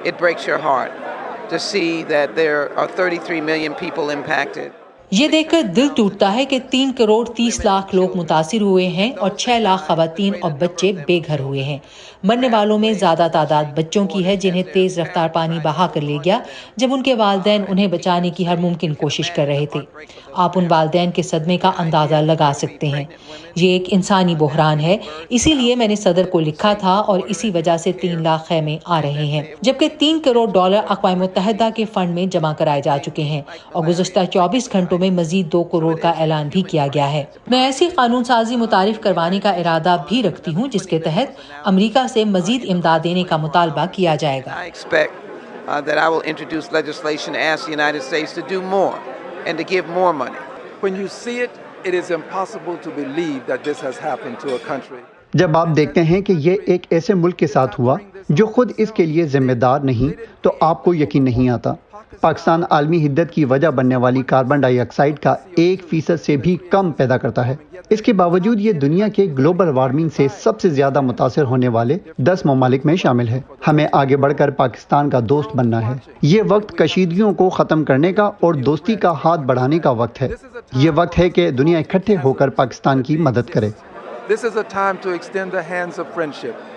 it breaks your heart to see that there are 33 million people impacted. یہ دیکھ کر دل ٹوٹتا ہے کہ 3 کروڑ 30 لاکھ لوگ متاثر ہوئے ہیں اور 6 لاکھ خواتین اور بچے بے گھر ہوئے ہیں۔ مرنے والوں میں زیادہ تعداد بچوں کی ہے جنہیں تیز رفتار پانی بہا کر لے گیا جب ان کے والدین انہیں بچانے کی ہر ممکن کوشش کر رہے تھے۔ آپ ان والدین کے صدمے کا اندازہ لگا سکتے ہیں۔ یہ ایک انسانی بحران ہے، اسی لیے میں نے صدر کو لکھا تھا اور اسی وجہ سے 3 لاکھ خیمے آ رہے ہیں، جبکہ $3 کروڑ اقوام متحدہ کے فنڈ میں جمع کرائے جا چکے ہیں اور گزشتہ 24 گھنٹوں میں مزید 2 کروڑ کا اعلان بھی کیا گیا ہے۔ میں ایسی قانون سازی متعارف کروانے کا ارادہ بھی رکھتی ہوں جس کے تحت امریکہ سے مزید امداد دینے کا مطالبہ کیا جائے گا۔ I expect that I will introduce legislation to ask the United States to do more and to give more money. When you see it, it is impossible to believe that this has happened to a country. جب آپ دیکھتے ہیں کہ یہ ایک ایسے ملک کے ساتھ ہوا جو خود اس کے لیے ذمہ دار نہیں تو آپ کو یقین نہیں آتا۔ پاکستان عالمی حدت کی وجہ بننے والی کاربن ڈائی آکسائیڈ کا 1% سے بھی کم پیدا کرتا ہے۔ اس کے باوجود یہ دنیا کے گلوبل وارمنگ سے سب سے زیادہ متاثر ہونے والے 10 ممالک میں شامل ہے۔ ہمیں آگے بڑھ کر پاکستان کا دوست بننا ہے۔ یہ وقت کشیدگیوں کو ختم کرنے کا اور دوستی کا ہاتھ بڑھانے کا وقت ہے۔ یہ وقت ہے کہ دنیا اکٹھے ہو کر پاکستان کی مدد کرے۔ This is a time to extend the hands of friendship